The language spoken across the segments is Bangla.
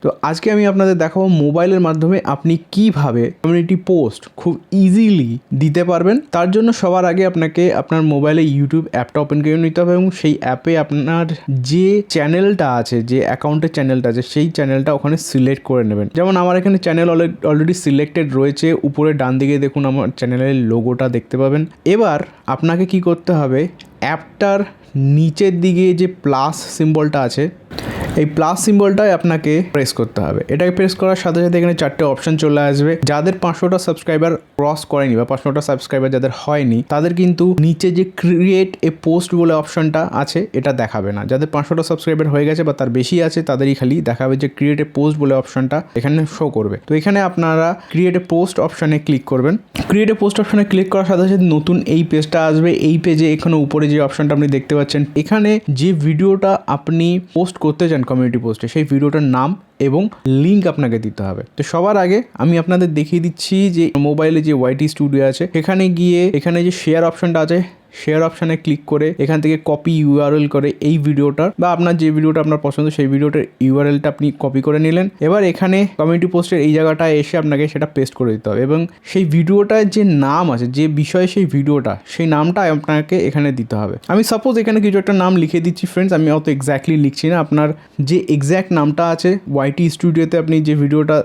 তো আজকে আমি আপনাদের দেখাবো মোবাইলের মাধ্যমে আপনি কিভাবে কমিউনিটি পোস্ট খুব ইজিলি দিতে পারবেন। তার জন্য সবার আগে আপনাকে আপনার মোবাইলে ইউটিউব অ্যাপটা ওপেন করে নিতে হবে এবং সেই অ্যাপে আপনার যে চ্যানেলটা আছে, যে অ্যাকাউন্টের চ্যানেলটা আছে, সেই চ্যানেলটা ওখানে সিলেক্ট করে নেবেন। যেমন আমার এখানে চ্যানেল অলরেডি সিলেক্টেড রয়েছে। উপরে ডান দিকে দেখুন আমার চ্যানেলের লোগোটা দেখতে পাবেন। এবার আপনাকে কি করতে হবে, অ্যাপটার নিচের দিকে যে প্লাস সিম্বলটা আছে, এই প্লাস সিম্বলটাই আপনাকে প্রেস করতে হবে। এটাকে প্রেস করার সাথে সাথে এখানে 4টে অপশন চলে আসবে। যাদের 500টা সাবস্ক্রাইবার ক্রস করেনি বা 500টা সাবস্ক্রাইবার যাদের হয়নি, তাদের কিন্তু নিচে যে ক্রিয়েট এ পোস্ট বলে অপশনটা আছে এটা দেখাবে না। যাদের 500টা সাবস্ক্রাইবার হয়ে গেছে বা তার বেশি আছে, তাদেরই খালি দেখাবে যে ক্রিয়েট এ পোস্ট বলে অপশনটা এখানে শো করবে। তো এখানে আপনারা ক্রিয়েট এ পোস্ট অপশনে ক্লিক করবেন। ক্রিয়েট এ পোস্ট অপশনে ক্লিক করার সাথে সাথে নতুন এই পেজটা আসবে। এই পেজে এখানে উপরে যে অপশনটা আপনি দেখতে পাচ্ছেন, এখানে যে ভিডিওটা আপনি পোস্ট করতে চান কমিউনিটি পোস্টে, সেই ভিডিওটার নাম এবং লিঙ্ক আপনাকে দিতে হবে। তো সবার আগে আমি আপনাদের দেখিয়ে দিচ্ছি যে মোবাইলে যে ওয়াইটি স্টুডিও আছে, এখানে গিয়ে এখানে যে শেয়ার অপশনটা আছে, শেয়ার অপশানে ক্লিক করে এখান থেকে কপি ইউআরএল করে এই ভিডিওটার বা আপনার যে ভিডিওটা আপনার পছন্দ সেই ভিডিওটার ইউআরএলটা আপনি কপি করে নিলেন। এবার এখানে কমিউনিটি পোস্টের এই জায়গাটায় এসে আপনাকে সেটা পেস্ট করে দিতে হবে এবং সেই ভিডিওটার যে নাম আছে, যে বিষয়ে সেই ভিডিওটা, সেই নামটা আপনাকে এখানে দিতে হবে। আমি সাপোজ এখানে কিছু একটা নাম লিখে দিচ্ছি ফ্রেন্ডস, আমি অত এক্স্যাক্টলি লিখছি না। আপনার যে এক্স্যাক্ট নামটা আছে ওয়াইটি স্টুডিওতে আপনি যে ভিডিওটা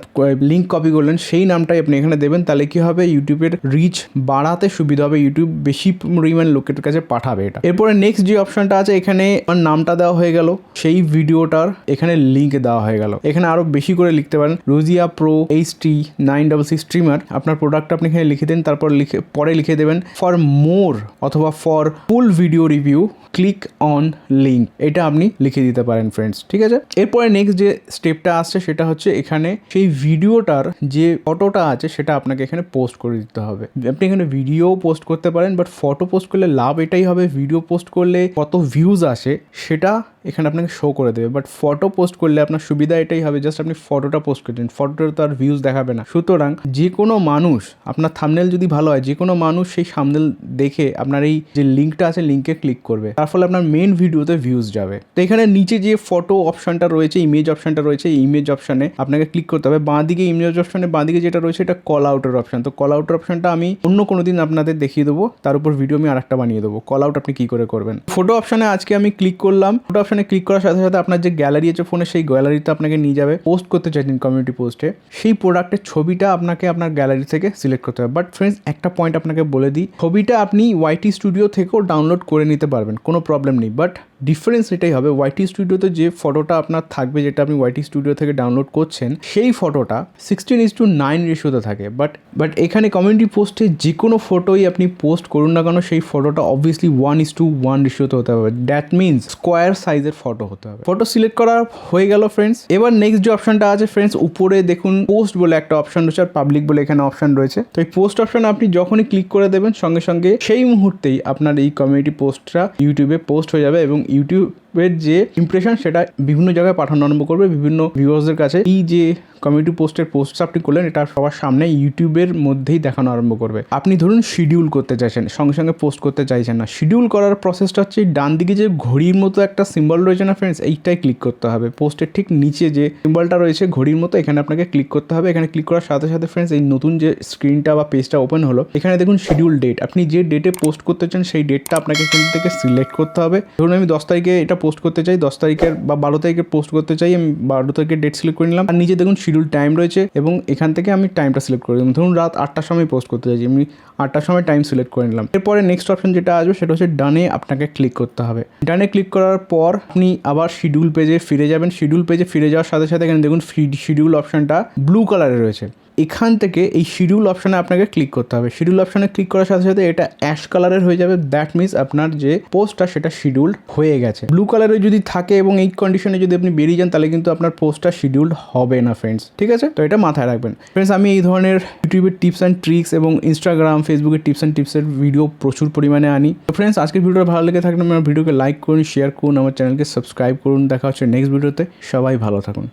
লিঙ্ক কপি করলেন, সেই নামটাই আপনি এখানে দেবেন। তাহলে কি হবে, ইউটিউবের রিচ বাড়াতে সুবিধা হবে, ইউটিউব বেশি পরিমাণ লোকের কাছে পাঠাবে এটা। এরপরে নেক্সট যে অপশনটা আছে, এখানে আমার নামটা দেওয়া হয়ে গেল, সেই ভিডিওটার এখানে লিঙ্ক দেওয়া হয়ে গেল। এখানে আরো বেশি করে লিখতে পারেন, রোজিয়া প্রো HT966 স্ট্রিমার। আপনার প্রোডাক্টটা আপনি এখানে লিখে দেন, তারপর পরে লিখে দেবেন ফর মোর অথবা for full video review click on link, এটা আপনি লিখে দিতে পারেন ফ্রেন্ডস, ঠিক আছে। এরপরে নেক্সট যে স্টেপটা আসছে সেটা হচ্ছে এখানে সেই ভিডিওটার যে ফটোটা আছে সেটা আপনাকে এখানে পোস্ট করে দিতে হবে। আপনি এখানে ভিডিও পোস্ট করতে পারেন, বাট ফটো পোস্ট করলে লাভ এটাই হবে, ভিডিও পোস্ট করলে কত ভিউজ আসে সেটা এখানে আপনাকে শো করে দেবে, বাট ফটো পোস্ট করলে আপনার সুবিধা এটাই হবে, জাস্ট আপনি ফটোটা পোস্ট করছেন, ফটোটা তো আর ভিউজ দেখাবে না। সুতরাং যে কোনো মানুষ, আপনার থাম্বনেল যদি ভালো হয়, যে কোনো মানুষ সেই থাম্বনেল দেখে আপনার এই যে লিঙ্কটা আছে লিঙ্কে ক্লিক করবে, তার ফলে আপনার মেন ভিডিওতে ভিউজ যাবে। তো এখানে নিচে যে ফটো অপশনটা রয়েছে, ইমেজ অপশনটা রয়েছে, ইমেজ অপশনে আপনাকে ক্লিক করতে হবে। বাঁ দিকে ইমেজ অপশনে বাঁ দিকে যেটা রয়েছে এটা কল আউটের অপশন। তো কল আউটের অপশনটা আমি অন্য কোনো দিন আপনাদের দেখিয়ে দেবো, তার উপর ভিডিও আমি আরেকটা বানিয়ে দেবো কল আউট আপনি কি করে করবেন। ফটো অপশনে আজকে আমি ক্লিক করলাম। ফটো অপশনে ক্লিক করার সাথে সাথে আপনার যে গ্যালারি আছে ফোনে, সেই গ্যালারিতে আপনাকে নিয়ে যাবে। পোস্ট করতে চাইছেন কমিউনিটি পোস্টে, সেই প্রোডাক্টের ছবিটা আপনাকে আপনার গ্যালারি থেকে সিলেক্ট করতে হবে। বাট ফ্রেন্ডস, একটা পয়েন্ট আপনাকে বলে দিই, ছবিটা আপনি ওয়াইটি স্টুডিও থেকেও ডাউনলোড করে নিতে পারবেন, কোনো প্রবলেম নেই। বাট ডিফারেন্স এটাই হবে, ওয়াইটি স্টুডিওতে যে ফটোটা আপনার থাকবে, যেটা আপনি ওয়াইটি স্টুডিও থেকে ডাউনলোড করছেন, সেই ফটোটা 16:9 রেশিওতে থাকে। বাট এখানে কমিউনিটি পোস্টে যে কোনো ফটোই আপনি পোস্ট করুন না কেন, সেই ফটোটা অবভিয়াসলি 1:1 রেশিওতে হতে হবে। দ্যাট মিনস স্কোয়ার সাইজের ফটো হতে হবে। ফটো সিলেক্ট করা হয়ে গেল ফ্রেন্ডস। এবার নেক্সট যে অপশনটা আছে ফ্রেন্ডস, উপরে দেখুন পোস্ট বলে একটা অপশন রয়েছে আর পাবলিক বলে এখানে অপশন রয়েছে। তো এই পোস্ট অপশনে আপনি যখনই ক্লিক করে দেবেন, সঙ্গে সঙ্গে সেই মুহূর্তেই আপনার এই কমিউনিটি পোস্টটা ইউটিউবে পোস্ট হয়ে যাবে এবং ইউটিউবের যে ইমপ্রেশন সেটা বিভিন্ন জায়গায় পাঠানো আরম্ভ করবে, বিভিন্ন ভিউয়ার্সদের কাছে। এই যে কমিউনিটি পোস্টের পোস্ট আপনি করলেন, এটা সবার সামনে ইউটিউবের মধ্যেই দেখানো আরম্ভ করবে। আপনি ধরুন শিডিউল করতে চাইছেন, সঙ্গে সঙ্গে পোস্ট করতে চাইছেন না, শিডিউল করার প্রসেসটা হচ্ছে ডান দিকে যে ঘড়ির মতো একটা সিম্বল রয়েছে না ফ্রেন্ডস, এইটাই ক্লিক করতে হবে। পোস্টের ঠিক নিচে যে সিম্বলটা রয়েছে ঘড়ির মতো, এখানে আপনাকে ক্লিক করতে হবে। এখানে ক্লিক করার সাথে সাথে ফ্রেন্ডস, এই নতুন যে স্ক্রিনটা বা পেজটা ওপেন হলো, এখানে দেখুন শিডিউল ডেট। আপনি যে ডেটে পোস্ট করতে চান সেই ডেটটা আপনাকে এখান থেকে সিলেক্ট করতে হবে। ধরুন আমি 10 তারিখে এটা পোস্ট করতে চাই, 10 তারিখের বা 12 তারিখে পোস্ট করতে চাই, আমি 12 তারিখের ডেট সিলেক্ট করে নিলাম। আর নিচে দেখুন শিডিউল টাইম রয়েছে এবং এখান থেকে আমি টাইমটা সিলেক্ট করে দিলাম। ধরুন রাত 8টার সময় পোস্ট করতে চাইছি, আমি 8টার সময় টাইম সিলেক্ট করে নিলাম। এরপরে নেক্সট অপশন যেটা আসবে সেটা হচ্ছে ডানে আপনাকে ক্লিক করতে হবে। ডানে ক্লিক করার পর আপনি আবার শিডিউল পেজে ফিরে যাবেন। শিডিউল পেজে ফিরে যাওয়ার সাথে সাথে এখানে দেখুন শিডিউল অপশনটা ব্লু কালারে রয়েছে। এখান থেকে এই শিডিউল অপশনে আপনাকে ক্লিক করতে হবে। শিডিউল অপশনে ক্লিক করার সাথে সাথে এটা অ্যাশ কালারের হয়ে যাবে। দ্যাট মিনস আপনার যে পোস্টটা সেটা শিডিউল হয়ে গেছে। ব্লু কালারে যদি থাকে এবং এই কন্ডিশনে যদি আপনি বেরিয়ে যান, তাহলে কিন্তু আপনার পোস্টটা শিডিউল হবে না ফ্রেন্ডস, ঠিক আছে। তো এটা মাথায় রাখবেন ফ্রেন্ডস। আমি এই ধরনের ইউটিউবের টিপস অ্যান্ড ট্রিক্স এবং ইনস্টাগ্রাম, ফেসবুকের টিপস অ্যান্ড টিপসের ভিডিও প্রচুর পরিমাণে আনি। তো ফ্রেন্ডস, আজকের ভিডিওটা ভালো লেগে থাকলে আমার ভিডিওকে লাইক করুন, শেয়ার করুন, আমার চ্যানেলকে সাবস্ক্রাইব করুন। দেখা হচ্ছে নেক্সট ভিডিওতে। সবাই ভালো থাকুন।